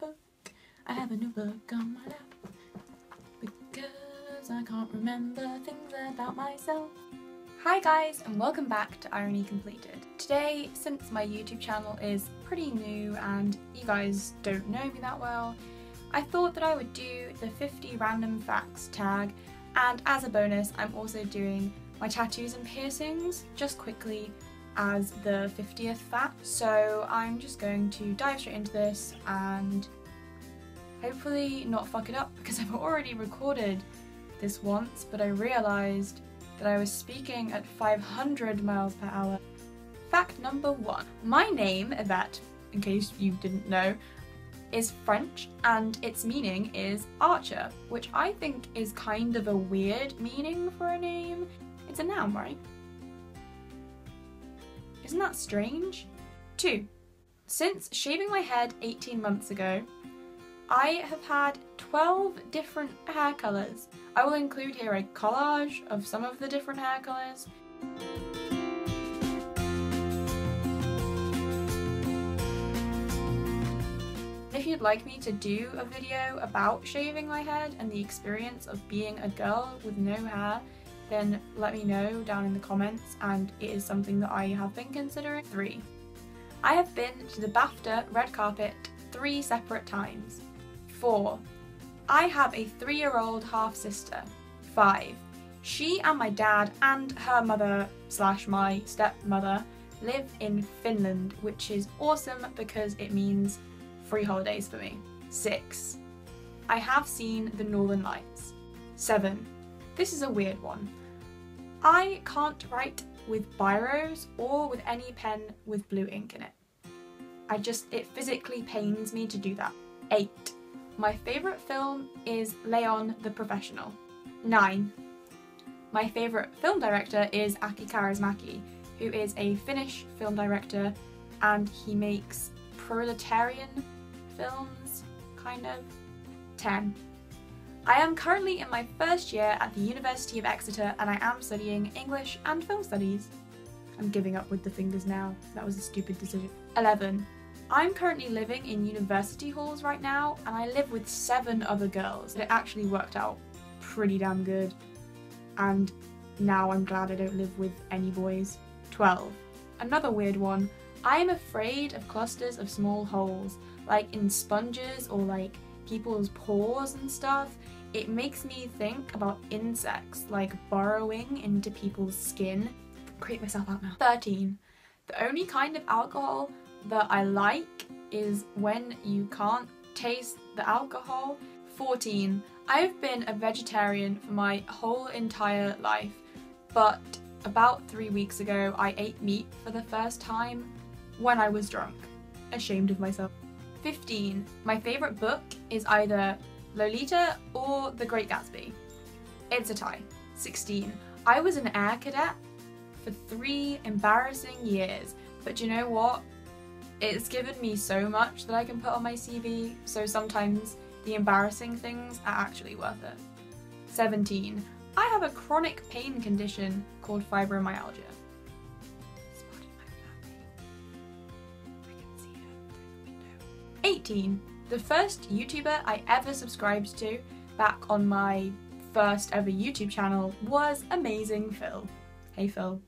book. I have a new book on my lap. Because I can't remember things about myself. Hi guys, and welcome back to Irony Completed. Today, since my YouTube channel is pretty new and you guys don't know me that well, I thought that I would do the 50 random facts tag, and as a bonus I'm also doing my tattoos and piercings just quickly as the 50th fact. So I'm just going to dive straight into this and hopefully not fuck it up, because I've already recorded this once but I realised that I was speaking at 500 miles per hour. Fact number 1. My name, Yvette, in case you didn't know, is French and its meaning is archer, which I think is kind of a weird meaning for a name. It's a noun, right? Isn't that strange? 2. Since shaving my head 18 months ago, I have had 12 different hair colours. I will include here a collage of some of the different hair colours. If you'd like me to do a video about shaving my head and the experience of being a girl with no hair, then let me know down in the comments, and it is something that I have been considering. 3. I have been to the BAFTA red carpet 3 separate times. 4. I have a 3-year-old half-sister. 5. She and my dad and her mother / my stepmother live in Finland, which is awesome because it means free holidays for me. 6. I have seen the Northern Lights. 7. This is a weird one. I can't write with biros or with any pen with blue ink in it. It physically pains me to do that. 8. My favourite film is Leon the Professional. 9. My favourite film director is Aki Kaurismäki, who is a Finnish film director and he makes proletarian films, kind of. 10. I am currently in my first year at the University of Exeter and I am studying English and Film Studies. I'm giving up with the fingers now, that was a stupid decision. 11. I'm currently living in university halls right now and I live with 7 other girls. It actually worked out pretty damn good and now I'm glad I don't live with any boys. 12. Another weird one. I am afraid of clusters of small holes, like in sponges or like people's pores and stuff. It makes me think about insects like burrowing into people's skin. Creep myself out now. 13. The only kind of alcohol that I like is when you can't taste the alcohol. 14. I've been a vegetarian for my whole entire life, but about 3 weeks ago I ate meat for the first time when I was drunk. Ashamed of myself. 15. My favourite book is either Lolita or The Great Gatsby. It's a tie. 16. I was an air cadet for 3 embarrassing years, but you know what? It's given me so much that I can put on my CV, so sometimes the embarrassing things are actually worth it. 17. I have a chronic pain condition called fibromyalgia. 18. The first YouTuber I ever subscribed to back on my first ever YouTube channel was Amazing Phil. Hey Phil.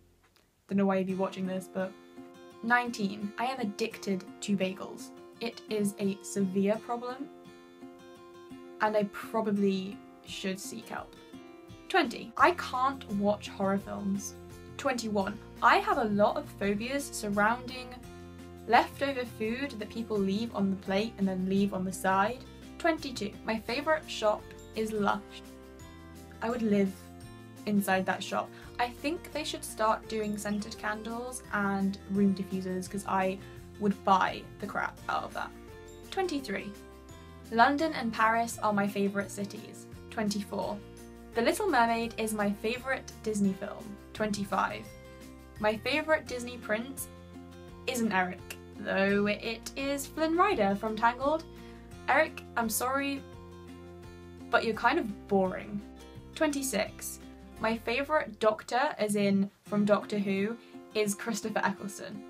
Don't know why you'd be watching this, but... 19. I am addicted to bagels. It is a severe problem and I probably should seek help. 20. I can't watch horror films. 21. I have a lot of phobias surrounding leftover food that people leave on the plate and then leave on the side. 22. My favourite shop is Lush. I would live inside that shop. I think they should start doing scented candles and room diffusers because I would buy the crap out of that. 23. London and Paris are my favourite cities. 24. The Little Mermaid is my favourite Disney film. 25. My favourite Disney prince isn't Eric, though it is Flynn Rider from Tangled. Eric, I'm sorry, but you're kind of boring. 26. My favourite Doctor, as in from Doctor Who, is Christopher Eccleston.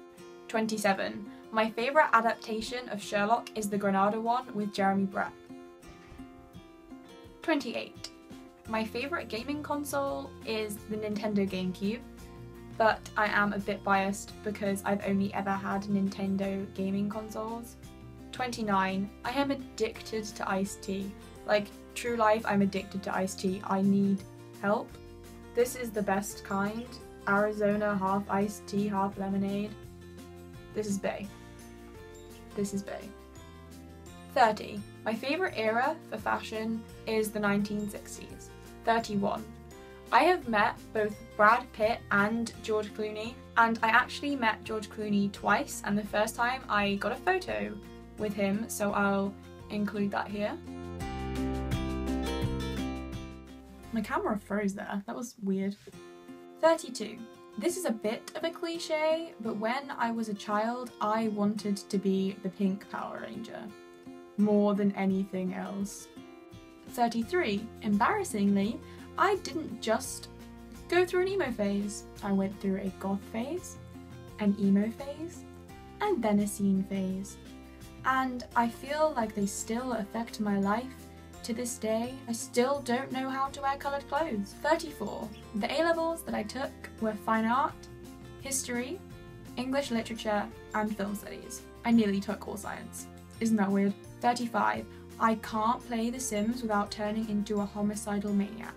27. My favourite adaptation of Sherlock is the Granada one with Jeremy Brett. 28. My favourite gaming console is the Nintendo GameCube, but I am a bit biased because I've only ever had Nintendo gaming consoles. 29. I am addicted to iced tea. Like, true life, I'm addicted to iced tea. I need help. This is the best kind. Arizona half iced tea, half lemonade. This is bae. This is bae. 30. My favourite era for fashion is the 1960s. 31. I have met both Brad Pitt and George Clooney, and I actually met George Clooney twice, and the first time I got a photo with him, so I'll include that here. My camera froze there, that was weird. 32. This is a bit of a cliche, but when I was a child, I wanted to be the pink Power Ranger. More than anything else. 33. Embarrassingly, I didn't just go through an emo phase. I went through a goth phase, an emo phase, and then a scene phase. And I feel like they still affect my life to this day. I still don't know how to wear coloured clothes. 34. The A-levels that I took were fine art, history, English literature, and film studies. I nearly took all science. Isn't that weird? 35. I can't play The Sims without turning into a homicidal maniac.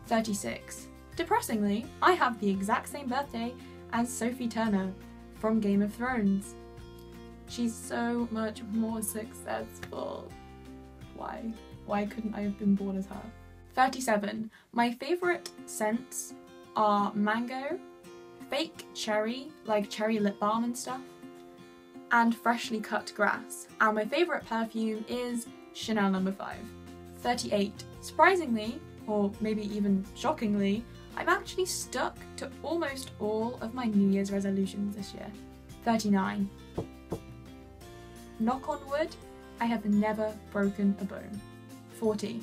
36. Depressingly, I have the exact same birthday as Sophie Turner from Game of Thrones. She's so much more successful. Why? Why couldn't I have been born as her? 37. My favourite scents are mango, fake cherry, like cherry lip balm and stuff, and freshly cut grass. And my favourite perfume is Chanel No. 5. 38. Surprisingly, or maybe even shockingly, I'm actually stuck to almost all of my New Year's resolutions this year. 39. Knock on wood, I have never broken a bone. 40.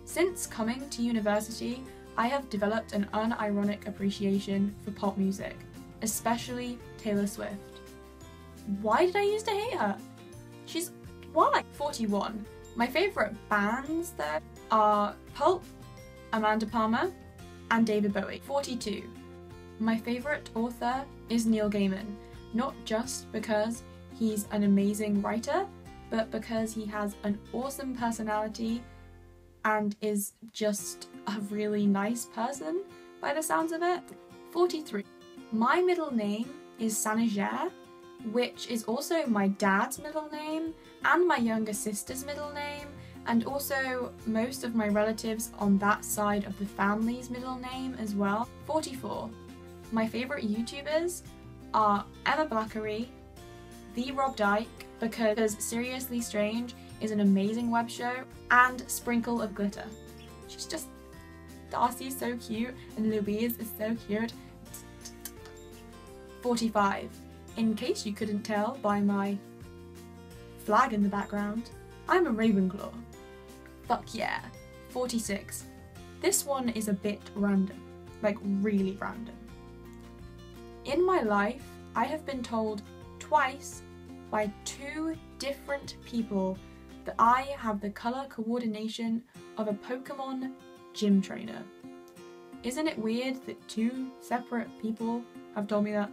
Since coming to university, I have developed an unironic appreciation for pop music, especially Taylor Swift. Why did I used to hate her? Why? 41. My favourite bands though are Pulp, Amanda Palmer, and David Bowie. 42. My favourite author is Neil Gaiman, not just because he's an amazing writer, but because he has an awesome personality and is just a really nice person by the sounds of it. 43. My middle name is Sanager, which is also my dad's middle name and my younger sister's middle name, and also most of my relatives on that side of the family's middle name as well. 44. My favourite YouTubers are Emma Blackery, The Rob Dyke, because Seriously Strange is an amazing web show, and Sprinkle of Glitter. She's just... Darcy's so cute and Louise is so cute. 45. In case you couldn't tell by my flag in the background, I'm a Ravenclaw. Fuck yeah. 46. This one is a bit random, like really random. In my life, I have been told twice by 2 different people that I have the colour coordination of a Pokemon gym trainer. Isn't it weird that 2 separate people have told me that?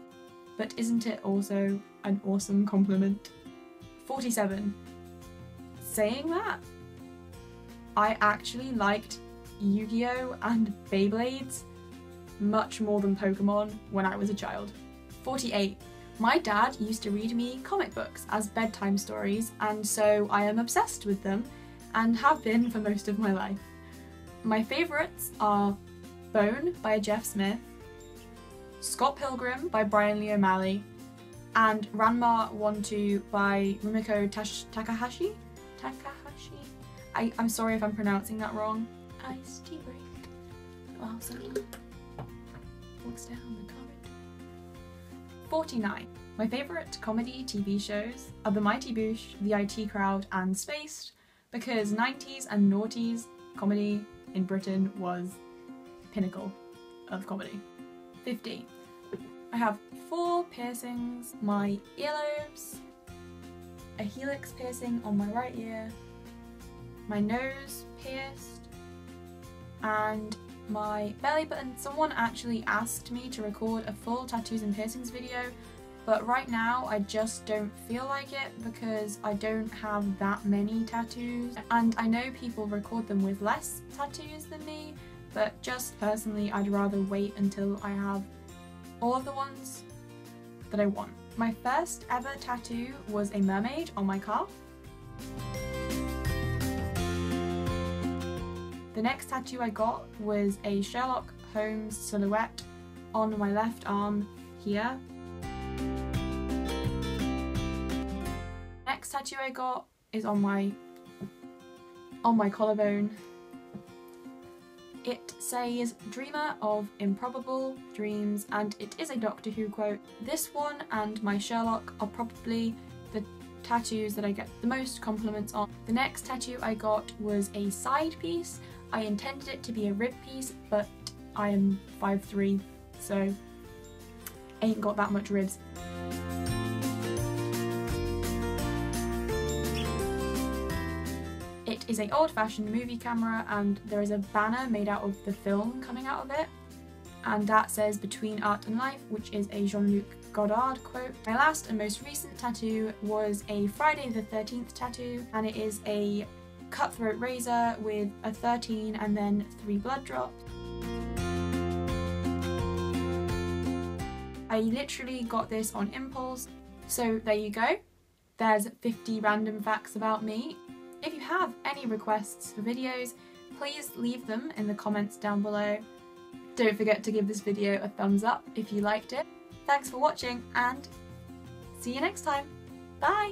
But isn't it also an awesome compliment? 47. Saying that, I actually liked Yu-Gi-Oh! And Beyblades much more than Pokemon when I was a child. 48. My dad used to read me comic books as bedtime stories, and so I am obsessed with them and have been for most of my life. My favourites are Bone by Jeff Smith, Scott Pilgrim by Brian Lee O'Malley, and Ranma 1-2 by Rumiko Takahashi? I'm sorry if I'm pronouncing that wrong. Iced tea break. While someone walks down the corridor. 49. My favourite comedy TV shows are The Mighty Boosh, The IT Crowd, and Spaced, because 90s and noughties comedy in Britain was pinnacle of comedy. 50. I have 4 piercings, my earlobes, a helix piercing on my right ear, my nose pierced, and my belly button. Someone actually asked me to record a full tattoos and piercings video, but right now I just don't feel like it because I don't have that many tattoos, and I know people record them with less tattoos than me, but just personally I'd rather wait until I have all of the ones that I want. My first ever tattoo was a mermaid on my calf. The next tattoo I got was a Sherlock Holmes silhouette on my left arm here. Next tattoo I got is on my collarbone. It says "Dreamer of improbable dreams," and it is a Doctor Who quote. This one and my Sherlock are probably the tattoos that I get the most compliments on. The next tattoo I got was a side piece. I intended it to be a rib piece, but I am 5'3", so ain't got that much ribs. It is an old-fashioned movie camera, and there is a banner made out of the film coming out of it, and that says "Between Art and Life," which is a Jean-Luc Godard quote. My last and most recent tattoo was a Friday the 13th tattoo, and it is a cutthroat razor with a 13 and then 3 blood drops. I literally got this on impulse, so there you go. There's 50 random facts about me. If you have any requests for videos, please leave them in the comments down below. Don't forget to give this video a thumbs up if you liked it. Thanks for watching, and see you next time. Bye!